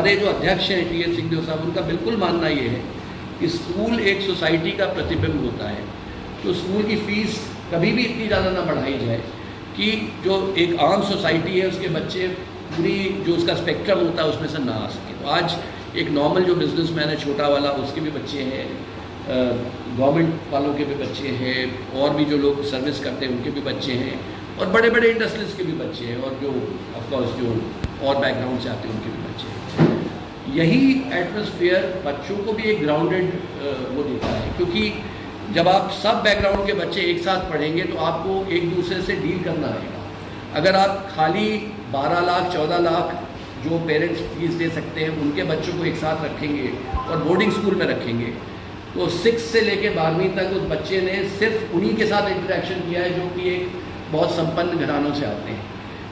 हमारे जो अध्यक्ष हैं टी एस सिंहदेव साहब, उनका बिल्कुल मानना ये है कि स्कूल एक सोसाइटी का प्रतिबिंब होता है, तो स्कूल की फ़ीस कभी भी इतनी ज़्यादा ना बढ़ाई जाए कि जो एक आम सोसाइटी है उसके बच्चे पूरी जो उसका स्पेक्ट्रम होता है उसमें से ना आ सके। तो आज एक नॉर्मल जो बिजनेसमैन है छोटा वाला, उसके भी बच्चे हैं, गवर्नमेंट वालों के भी बच्चे हैं, और भी जो लोग सर्विस करते हैं उनके भी बच्चे हैं, और बड़े बड़े इंडस्ट्रीज के भी बच्चे हैं, और जो ऑफकोर्स जो और बैकग्राउंड से आते हैं उनके भी बच्चे हैं। यही एटमॉस्फेयर बच्चों को भी एक ग्राउंडेड वो देता है, क्योंकि जब आप सब बैकग्राउंड के बच्चे एक साथ पढ़ेंगे तो आपको एक दूसरे से डील करना रहेगा। अगर आप खाली 12 लाख 14 लाख जो पेरेंट्स फीस दे सकते हैं उनके बच्चों को एक साथ रखेंगे और बोर्डिंग स्कूल में रखेंगे, तो 6 से लेकर 12वीं तक उस बच्चे ने सिर्फ उन्हीं के साथ इंटरेक्शन किया है जो कि एक बहुत संपन्न घरानों से आते हैं।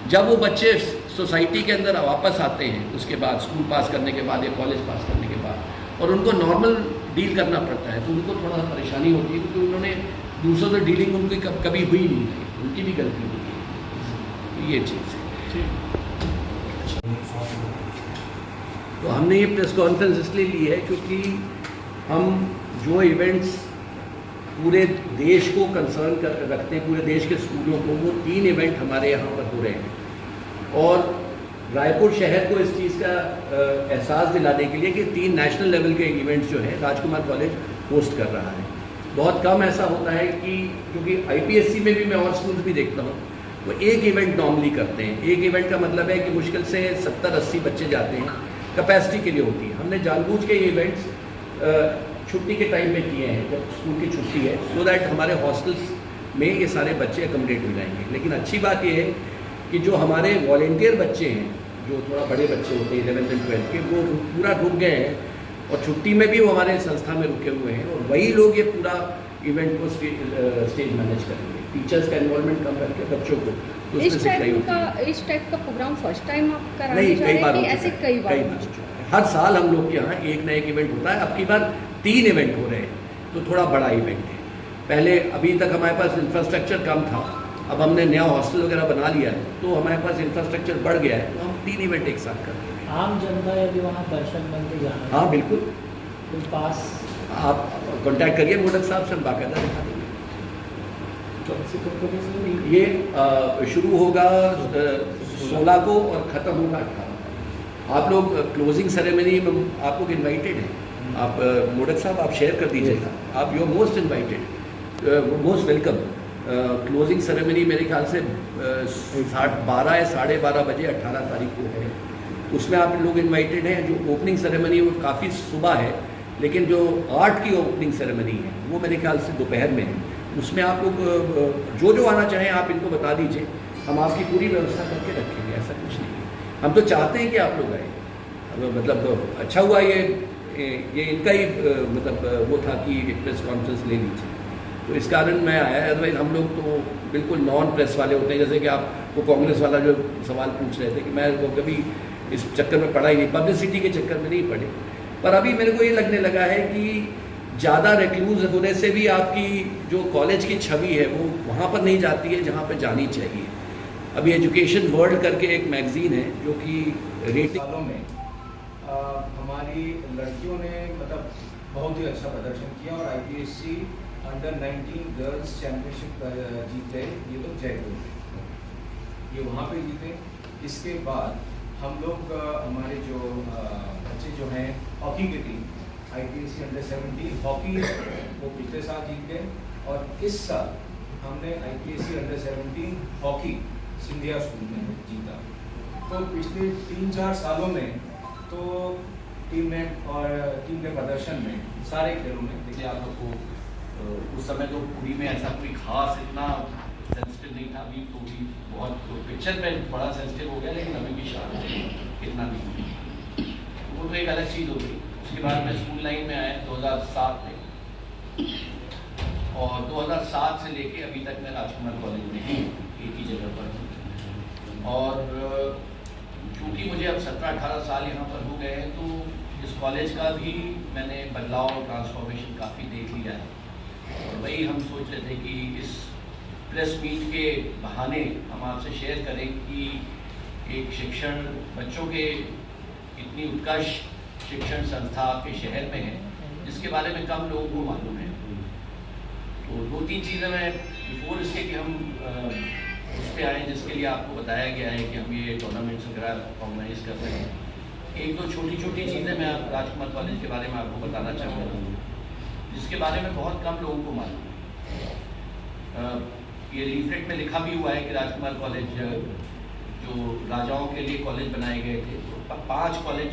जब वो बच्चे सोसाइटी के अंदर वापस आते हैं उसके बाद, स्कूल पास करने के बाद या कॉलेज पास करने के बाद, और उनको नॉर्मल डील करना पड़ता है, तो उनको थोड़ा परेशानी होती है, क्योंकि उन्होंने दूसरों से डीलिंग उनकी कभी हुई नहीं है, उनकी भी गलती होती है। तो ये चीज़ है। तो हमने ये प्रेस कॉन्फ्रेंस इसलिए ली है क्योंकि हम जो इवेंट्स पूरे देश को कंसर्न कर रखते हैं, पूरे देश के स्कूलों को, वो 3 इवेंट हमारे यहाँ पर हो रहे हैं, और रायपुर शहर को इस चीज़ का एहसास दिलाने के लिए कि 3 नेशनल लेवल के इवेंट्स जो है राजकुमार कॉलेज होस्ट कर रहा है। बहुत कम ऐसा होता है कि, क्योंकि IPSC में भी मैं और स्कूल्स भी देखता हूँ, वो एक इवेंट नॉर्मली करते हैं। एक इवेंट का मतलब है कि मुश्किल से 70-80 बच्चे जाते हैं, कैपेसिटी के लिए होती है। हमने जानबूझ के ये इवेंट्स छुट्टी के टाइम में किए हैं, जब स्कूल की छुट्टी है, सो दैट हमारे हॉस्टल्स में ये सारे बच्चे अकोमोडेट हो जाएंगे। लेकिन अच्छी बात ये है कि जो हमारे वॉलेंटियर बच्चे हैं, जो थोड़ा बड़े बच्चे होते हैं 11th and 12th के, वो पूरा रुक गए हैं, और छुट्टी में भी वो हमारे संस्था में रुके हुए हैं, और वही लोग ये पूरा इवेंट को स्टेज मैनेज करेंगे। टीचर्स का इन्वॉल्वमेंट कम करके बच्चों को तो इस टाइप का प्रोग्राम फर्स्ट टाइम आप कराने नहीं, जा रहे कई बार हैं कि ऐसे कई बार हर साल हम लोग के यहाँ एक ना एक इवेंट होता है। अब की बार 3 इवेंट हो रहे हैं, तो थोड़ा बड़ा इवेंट है। पहले अभी तक हमारे पास इंफ्रास्ट्रक्चर कम था, अब हमने नया हॉस्टल वगैरह बना लिया है, तो हमारे पास इंफ्रास्ट्रक्चर बढ़ गया है, तो हम 3 इवेंट एक साथ कर रहे हैं। आम जनता यदि वहाँ दर्शन करके जाना, हाँ बिल्कुल, तो पास आप कॉन्टैक्ट करिए मोदक साहब से, हम बाकायदा दिखा देंगे। ये शुरू होगा 16 को और ख़त्म होगा 18। आप लोग क्लोजिंग सेरेमनी में आप लोग इन्वाइटेड हैं। आप मोदक साहब आप शेयर कर दीजिएगा, आप you are most invited, most welcome. Closing ceremony मेरे ख्याल से 12 या 12:30 बजे 18 तारीख को है, उसमें आप लोग इन्वाइटेड हैं। जो ओपनिंग सेरेमनी वो काफ़ी सुबह है, लेकिन जो आर्ट की ओपनिंग सेरेमनी है वो मेरे ख्याल से दोपहर में है। उसमें आप लोग जो आना चाहें आप इनको बता दीजिए, हम आपकी पूरी व्यवस्था करके रखेंगे, ऐसा कुछ नहीं है। हम तो चाहते हैं कि आप लोग आए, मतलब अच्छा हुआ ये इनका ही मतलब वो था कि एक प्रेस कॉन्फ्रेंस ले लीजिए, तो इस कारण मैं आया। अदरवाइज हम लोग तो बिल्कुल नॉन प्रेस वाले होते हैं, जैसे कि आप वो कांग्रेस वाला जो सवाल पूछ रहे थे कि मैं वो कभी इस चक्कर में पड़ा ही नहीं, पब्लिसिटी के चक्कर में नहीं पड़े। पर अभी मेरे को ये लगने लगा है कि ज़्यादा रिक्लूज होने से भी आपकी जो कॉलेज की छवि है वो वहाँ पर नहीं जाती है जहाँ पर जानी चाहिए। अभी एजुकेशन वर्ल्ड करके एक मैगजीन है जो कि रेटिंग सालों में हमारी लड़कियों ने मतलब बहुत ही अच्छा प्रदर्शन किया, और IPSC अंडर 19 गर्ल्स चैम्पियनशिप जीत गए। ये लोग जयपुर में, ये वहाँ पे जीते। इसके बाद हम लोग हमारे जो बच्चे जो हैं हॉकी की टीम IPSC अंडर 17 हॉकी वो पिछले साल जीत गए, और इस साल हमने IPSC under 17 hockey Scindia school में जीता। तो पिछले 3-4 सालों में तो टीम ने और टीम के प्रदर्शन में सारे खेलों में देखिए आप लोग को उस समय तो पूरी में ऐसा कोई खास इतना सेंसिटिव नहीं था। अभी तो भी बहुत पिक्चर में बड़ा सेंसिटिव हो गया, लेकिन अभी भी शायद इतना नहीं, वो तो एक अलग चीज़ हो गई। उसके बाद मैं स्कूल लाइन में आया 2007 में, और 2007 से लेके अभी तक मैं राजकुमार कॉलेज में ही एक ही जगह पर हूँ। और क्योंकि मुझे अब 17-18 साल यहाँ पर हो गए हैं, तो इस कॉलेज का भी मैंने बदलाव और ट्रांसफॉर्मेशन काफ़ी देख लिया है। और वही हम सोच रहे थे कि इस प्रेस मीट के बहाने हम आपसे शेयर करें कि एक शिक्षण बच्चों के इतनी उत्कर्ष शिक्षण संस्था आपके शहर में है जिसके बारे में कम लोगों को मालूम है। तो 2-3 चीज़ें मैं बिफोर इसके कि हम उस पर आए जिसके लिए आपको बताया गया है कि हम ये टूर्नामेंट्स वगैरह ऑर्गेनाइज कर रहे हैं। 1-2 छोटी चीज़ें मैं राजकुमार कॉलेज के बारे में आपको बताना चाहूँगा जिसके बारे में बहुत कम लोगों को मालूम है। ये लीफलेट में लिखा भी हुआ है कि राजकुमार कॉलेज जो राजाओं के लिए कॉलेज बनाए गए थे, तो 5 कॉलेज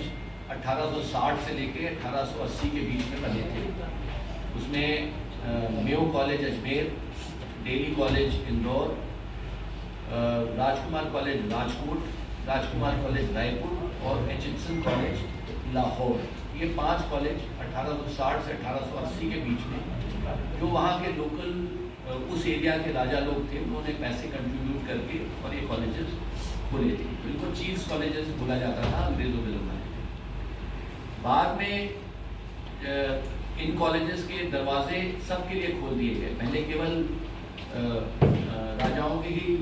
1860 से लेके 1880 के बीच में बने थे। उसमें Mayo college Ajmer, Daly college Indore, Rajkumar college Rajkot, Rajkumar college Raipur और एचिंसन कॉलेज लाहौर। ये 5 कॉलेज 1860 से 1880 के बीच में जो वहाँ के लोकल उस एरिया के राजा लोग थे, उन्होंने पैसे कंट्रीब्यूट करके और ये कॉलेजेस खोले थे। तो इनको चीफ कॉलेजेस बोला जाता था अंग्रेजों के ज़माने में। बाद में इन कॉलेजेस के दरवाजे सबके लिए खोल दिए गए। पहले केवल राजाओं के ही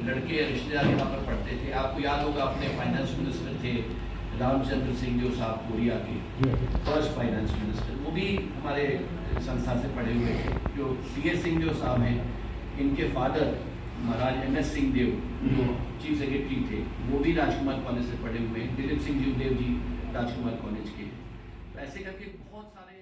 लड़के रिश्तेदार यहाँ पर पढ़ते थे। आपको याद होगा अपने फाइनेंस मिनिस्टर थे रामचंद्र सिंह देव साहब कोरिया के फर्स्ट फाइनेंस मिनिस्टर, वो भी हमारे संस्था से पढ़े हुए थे। जो सी.एस. सिंहदेव साहब हैं, इनके फादर महाराज M.S. सिंहदेव जो चीफ सेक्रेटरी थे, वो भी राजकुमार कॉलेज से पढ़े हुए हैं। दिलीप सिंह देव जी राजकुमार कॉलेज के। ऐसे करके बहुत सारे